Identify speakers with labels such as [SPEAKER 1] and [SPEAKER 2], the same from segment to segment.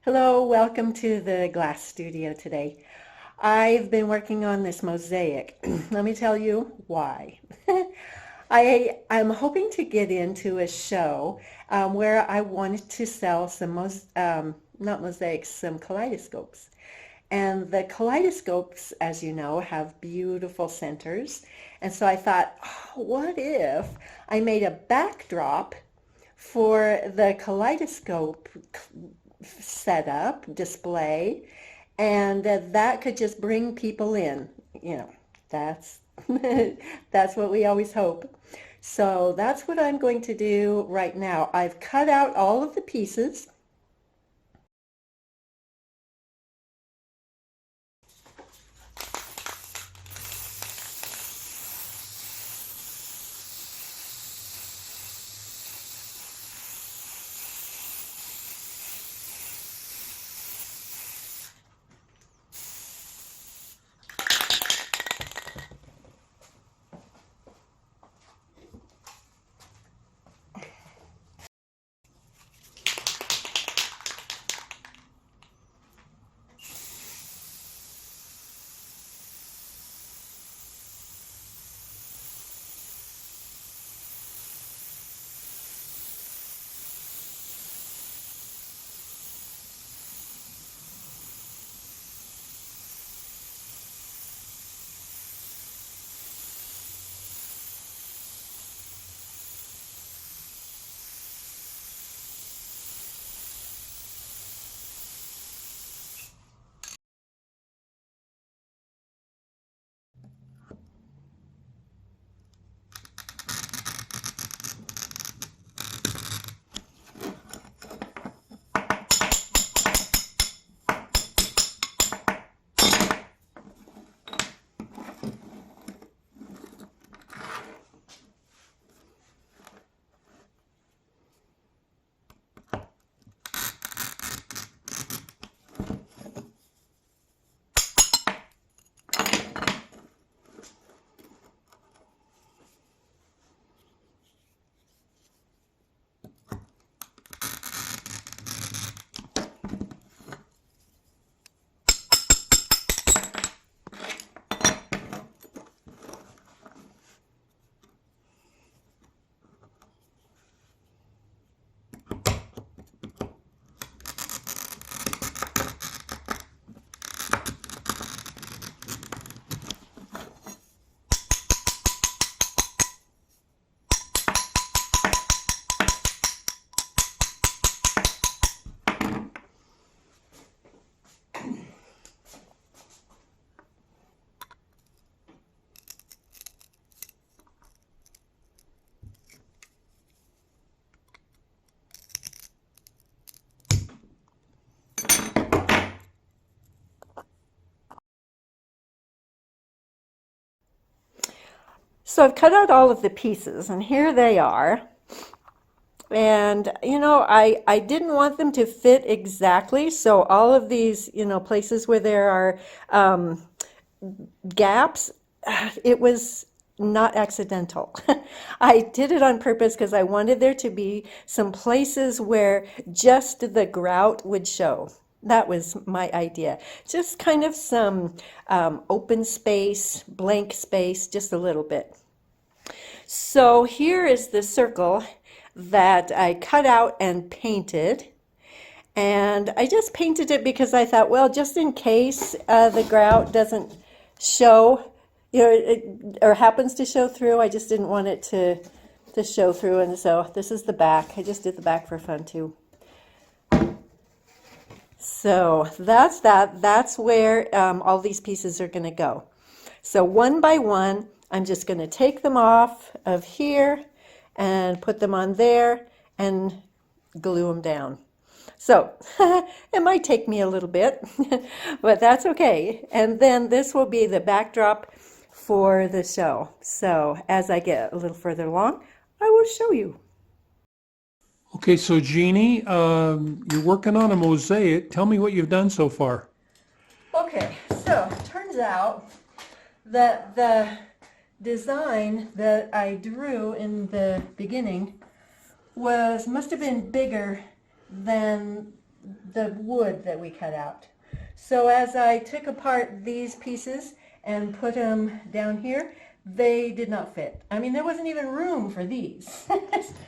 [SPEAKER 1] Hello, welcome to the glass studio today. I've been working on this mosaic. Let me tell you why. I'm hoping to get into a show where I wanted to sell some, not mosaics, some kaleidoscopes. And the kaleidoscopes, as you know, have beautiful centers. And so I thought, oh, what if I made a backdrop for the kaleidoscope setup, display, and that could just bring people in. You know, that's that's what we always hope. So that's what I'm going to do right now. I've cut out all of the pieces. So I've cut out all of the pieces, and here they are. And I didn't want them to fit exactly, so all of these places where there are gaps, it was not accidental. I did it on purpose because I wanted there to be some places where just the grout would show. That was my idea. Just kind of some open space, blank space, just a little bit. So here is the circle that I cut out and painted. And I just painted it because I thought, well, just in case the grout doesn't show, or happens to show through, I just didn't want it to show through. And so this is the back. I just did the back for fun too. So that's that. That's where all these pieces are going to go. So one by one, I'm just going to take them off of here and put them on there and glue them down. So it might take me a little bit, but that's okay. And then this will be the backdrop for the show. So as I get a little further along, I will show you.
[SPEAKER 2] Okay, so Jeannie, you're working on a mosaic. Tell me what you've done so far.
[SPEAKER 1] Okay, so it turns out that the design that I drew in the beginning must have been bigger than the wood that we cut out. So as I took apart these pieces and put them down here, they did not fit. I mean, there wasn't even room for these.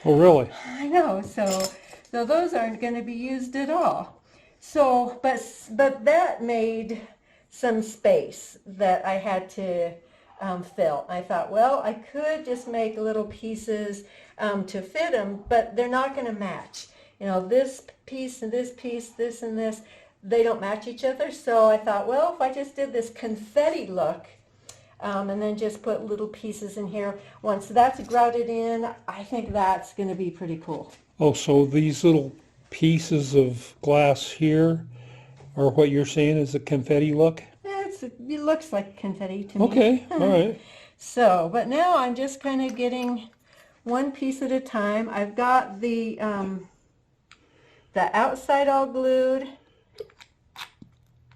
[SPEAKER 2] Oh, really?
[SPEAKER 1] I know, so those aren't going to be used at all. So, but that made some space that I had to fill. I thought, well, I could just make little pieces to fit them, but they're not going to match. You know, this piece and this piece, this and this, they don't match each other. So I thought, well, if I just did this confetti look, and then just put little pieces in here. Once that's grouted in, I think that's going to be pretty cool.
[SPEAKER 2] Oh, so these little pieces of glass here are what you're saying is a confetti look?
[SPEAKER 1] Yeah, it looks like confetti to me.
[SPEAKER 2] Okay, all right.
[SPEAKER 1] So, but now I'm just kind of getting one piece at a time. I've got the outside all glued,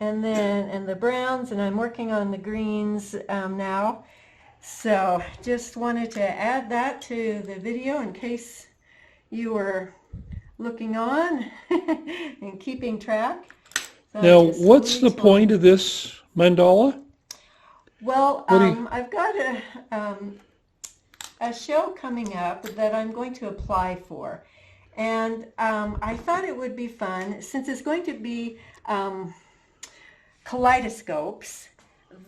[SPEAKER 1] and the browns, and I'm working on the greens now. So just wanted to add that to the video in case you were looking on and keeping track. So
[SPEAKER 2] Now, what's the point of this mandala?
[SPEAKER 1] Well,
[SPEAKER 2] What do you-
[SPEAKER 1] I've got a show coming up that I'm going to apply for. And I thought it would be fun, since it's going to be kaleidoscopes,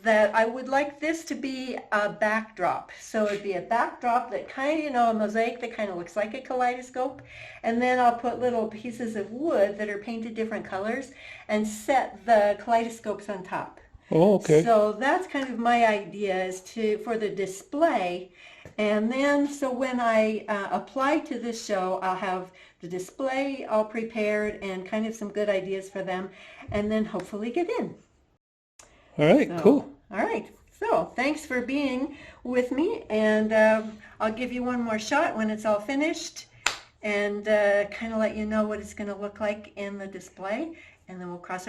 [SPEAKER 1] that I would like this to be a backdrop. So it'd be a backdrop that kind of, you know, a mosaic that kind of looks like a kaleidoscope. And then I'll put little pieces of wood that are painted different colors and set the kaleidoscopes on top.
[SPEAKER 2] Oh, okay.
[SPEAKER 1] So that's kind of my idea, is for the display. And then, so when I apply to this show, I'll have the display all prepared and kind of some good ideas for them, and then hopefully get in.
[SPEAKER 2] All right,
[SPEAKER 1] So,
[SPEAKER 2] cool.
[SPEAKER 1] All right. So thanks for being with me, and I'll give you one more shot when it's all finished, and kind of let you know what it's going to look like in the display, and then we'll cross